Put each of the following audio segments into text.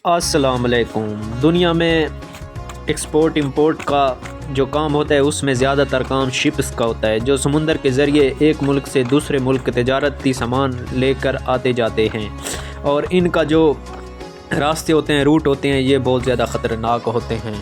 अस्सलाम वालेकुम। दुनिया में एक्सपोर्ट इंपोर्ट का जो काम होता है उसमें ज़्यादातर काम शिप्स का होता है, जो समुंदर के ज़रिए एक मुल्क से दूसरे मुल्क तजारती सामान लेकर आते जाते हैं। और इनका जो रास्ते होते हैं, रूट होते हैं, ये बहुत ज़्यादा ख़तरनाक होते हैं।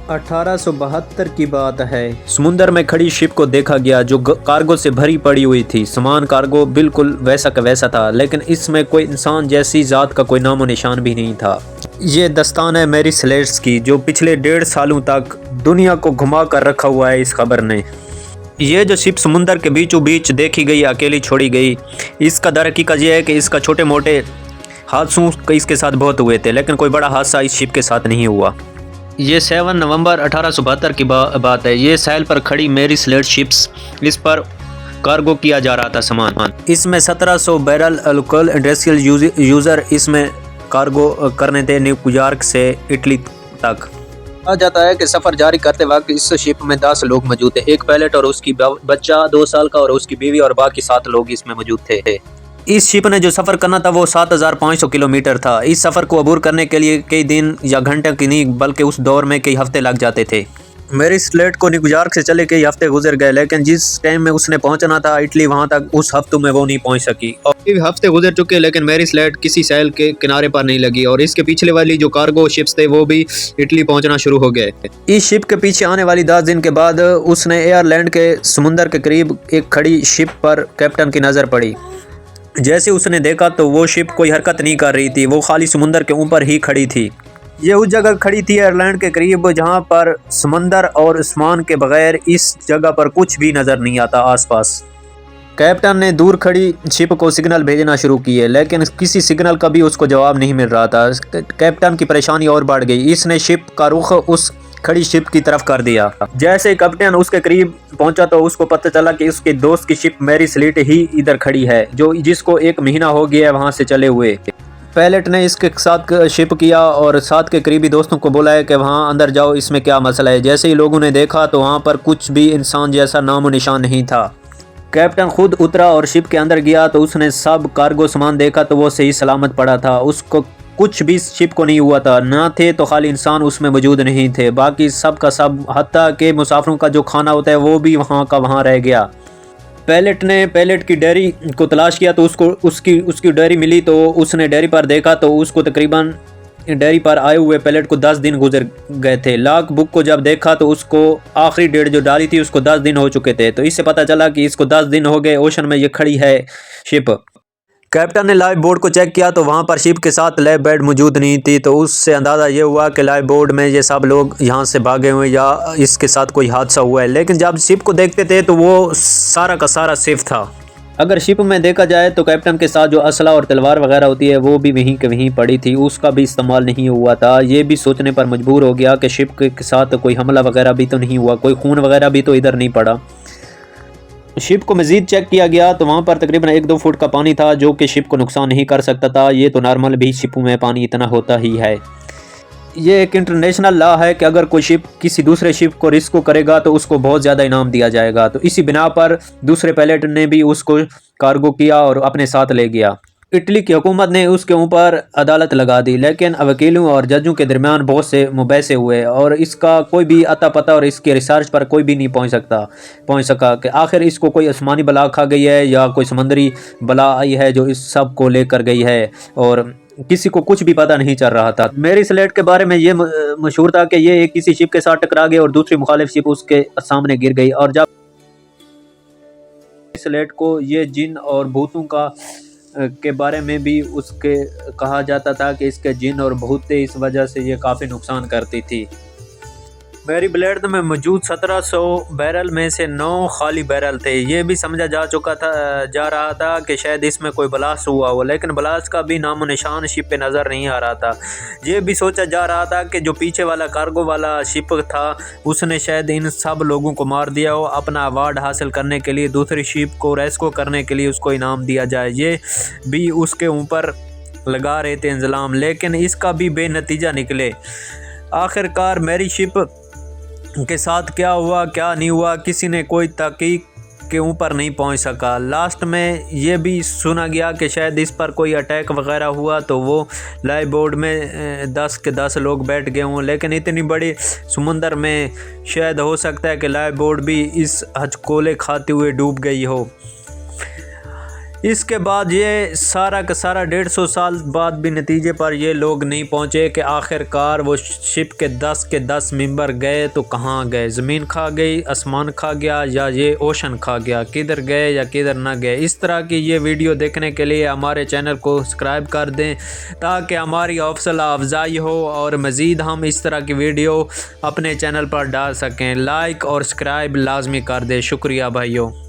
1872 की बात है, समुंदर में खड़ी शिप को देखा गया जो कार्गो से भरी पड़ी हुई थी। सामान कार्गो बिल्कुल वैसा का वैसा था, लेकिन इसमें कोई इंसान जैसी ज़ात का कोई नामो निशान भी नहीं था। ये दस्तान है मैरी स्लेट्स की, जो पिछले 1.5 सालों तक दुनिया को घुमा कर रखा हुआ है इस खबर ने। ये जो शिप समुंदर के बीचों बीच देखी गई, अकेली छोड़ी गई, इसका दर हकीकत ये है कि इसका छोटे मोटे हादसों इसके साथ बहुत हुए थे, लेकिन कोई बड़ा हादसा इस शिप के साथ नहीं हुआ। ये 7 नवंबर 1872 की बात है। ये साहिल पर खड़ी मैरी स्लेट शिप्स, इस पर कार्गो किया जा रहा था सामान। इसमें 1700 बैरल अल्कोहल इंडस्ट्रियल यूज़र इसमें कार्गो करने थे, न्यूयॉर्क से इटली तक। कहा जाता है कि सफ़र जारी करते वक्त इस शिप में 10 लोग मौजूद थे, एक पायलट और उसकी बच्चा 2 साल का और उसकी बीवी, और बाकी 7 लोग इसमें मौजूद थे। इस शिप ने जो सफ़र करना था वो 7500 किलोमीटर था। इस सफ़र को अबूर करने के लिए कई दिन या घंटे की नहीं, बल्कि उस दौर में कई हफ्ते लग जाते थे। मैरी स्लेट को न्यूयॉर्क से चले कई हफ्ते गुजर गए, लेकिन जिस टाइम में उसने पहुंचना था इटली, वहां तक उस हफ्तों में वो नहीं पहुंच सकी। और कई हफ्ते गुजर चुके, लेकिन मैरी स्लेट किसी साहिल के किनारे पर नहीं लगी, और इसके पिछले वाली जो कार्गो शिप्स थे वो भी इटली पहुंचना शुरू हो गए। इस शिप के पीछे आने वाली 10 दिन के बाद उसने एयरलैंड के समुंदर के करीब एक खड़ी शिप पर कैप्टन की नज़र पड़ी। जैसे उसने देखा तो वो शिप कोई हरकत नहीं कर रही थी, वो खाली समुंदर के ऊपर ही खड़ी थी। ये उस जगह खड़ी थी आयरलैंड के करीब, जहाँ पर समंदर और आसमान के बगैर इस जगह पर कुछ भी नज़र नहीं आता आसपास। कैप्टन ने दूर खड़ी शिप को सिग्नल भेजना शुरू किए, लेकिन किसी सिग्नल का भी उसको जवाब नहीं मिल रहा था। कैप्टन की परेशानी और बढ़ गई। इसने शिप का रुख उस खड़ी शिप की तरफ कर दिया। जैसे कैप्टन उसके करीब पहुंचा तो उसको पता चला कि उसके दोस्त की शिप मैरी स्लेट ही इधर खड़ी है, जिसको 1 महीना हो गया है वहां से चले हुए। पायलट ने इसके साथ शिप किया और साथ के करीबी दोस्तों को बुलाया कि वहां अंदर जाओ, इसमें क्या मसला है। जैसे ही लोगों ने देखा तो वहां पर कुछ भी इंसान जैसा नामो निशान नहीं था। कैप्टन खुद उतरा और शिप के अंदर गया तो उसने सब कार्गो सामान देखा तो वो सही सलामत पड़ा था। उसको कुछ भी शिप को नहीं हुआ था, ना थे तो खाली इंसान उसमें मौजूद नहीं थे, बाकी सब का सब, हत्ता के मुसाफिरों का जो खाना होता है वो भी वहाँ का वहाँ रह गया। पायलट की डायरी को तलाश किया तो उसकी डायरी मिली, तो उसने डायरी पर देखा तो उसको तकरीबन डायरी पर आए हुए पायलट को 10 दिन गुजर गए थे। लॉग बुक को जब देखा तो उसको आखिरी डेट जो डाली थी उसको 10 दिन हो चुके थे, तो इससे पता चला कि इसको 10 दिन हो गए ओशन में ये खड़ी है शिप। कैप्टन ने लाइफ बोर्ड को चेक किया तो वहां पर शिप के साथ लाइफ बेड मौजूद नहीं थी, तो उससे अंदाज़ा ये हुआ कि लाइफ बोर्ड में ये सब लोग यहां से भागे हुए या इसके साथ कोई हादसा हुआ है। लेकिन जब शिप को देखते थे तो वो सारा का सारा सेफ था। अगर शिप में देखा जाए तो कैप्टन के साथ जो असला और तलवार वगैरह होती है वो भी वहीं के वहीं पड़ी थी, उसका भी इस्तेमाल नहीं हुआ था। ये भी सोचने पर मजबूर हो गया कि शिप के साथ कोई हमला वगैरह भी तो नहीं हुआ, कोई खून वगैरह भी तो इधर नहीं पड़ा। शिप को मज़ीद चेक किया गया तो वहाँ पर तकरीबन 1-2 फुट का पानी था, जो कि शिप को नुकसान नहीं कर सकता था। ये तो नॉर्मल भी शिपों में पानी इतना होता ही है। ये एक इंटरनेशनल लॉ है कि अगर कोई शिप किसी दूसरे शिप को रिस्क करेगा तो उसको बहुत ज़्यादा इनाम दिया जाएगा। तो इसी बिना पर दूसरे पायलट ने भी उसको कार्गो किया और अपने साथ ले गया। इटली की हुकूमत ने उसके ऊपर अदालत लगा दी, लेकिन वकीलों और जजों के दरमियान बहुत से मुबहसे हुए और इसका कोई भी अता पता और इसके रिसर्च पर कोई भी नहीं पहुंच सका कि आखिर इसको कोई आसमानी बला खा गई है या कोई समंदरी बला आई है जो इस सब को लेकर गई है, और किसी को कुछ भी पता नहीं चल रहा था। मैरी स्लेट के बारे में ये मशहूर था कि ये किसी शिप के साथ टकरा गई और दूसरी मुखालिफ शिप उसके सामने गिर गई, और जब स्लेट को ये जिन और भूतों के बारे में भी उसके कहा जाता था कि इसके जिन और भूत थे, इस वजह से ये काफ़ी नुकसान करती थी। मैरी ब्लेड में मौजूद 1700 बैरल में से 9 खाली बैरल थे। ये भी समझा जा रहा था कि शायद इसमें कोई ब्लास्ट हुआ हो, लेकिन ब्लास्ट का भी नामो निशान शिप पे नज़र नहीं आ रहा था। ये भी सोचा जा रहा था कि जो पीछे वाला कार्गो वाला शिप था उसने शायद इन सब लोगों को मार दिया हो, अपना अवार्ड हासिल करने के लिए दूसरी शिप को रेस्क्यू करने के लिए उसको इनाम दिया जाए। ये भी उसके ऊपर लगा रहे थे इंतजाम, लेकिन इसका भी बेनतीजा निकले। आखिरकार मैरी शिप के साथ क्या हुआ क्या नहीं हुआ किसी ने कोई तहकीक के ऊपर नहीं पहुंच सका। लास्ट में ये भी सुना गया कि शायद इस पर कोई अटैक वगैरह हुआ तो वो लाइफ बोट में 10 के 10 लोग बैठ गए हों, लेकिन इतनी बड़ी समुंदर में शायद हो सकता है कि लाइफ बोट भी इस हचकोले खाते हुए डूब गई हो। इसके बाद ये सारा का सारा 150 साल बाद भी नतीजे पर ये लोग नहीं पहुँचे कि आखिरकार वो शिप के 10 मेंबर गए तो कहाँ गए। ज़मीन खा गई, आसमान खा गया, या ये ओशन खा गया, किधर गए या किधर ना गए। इस तरह की ये वीडियो देखने के लिए हमारे चैनल को सब्सक्राइब कर दें ताकि हमारी हौसला अफजाई हो और मज़ीद हम इस तरह की वीडियो अपने चैनल पर डाल सकें। लाइक और सब्सक्राइब लाजमी कर दें। शुक्रिया भाइयों।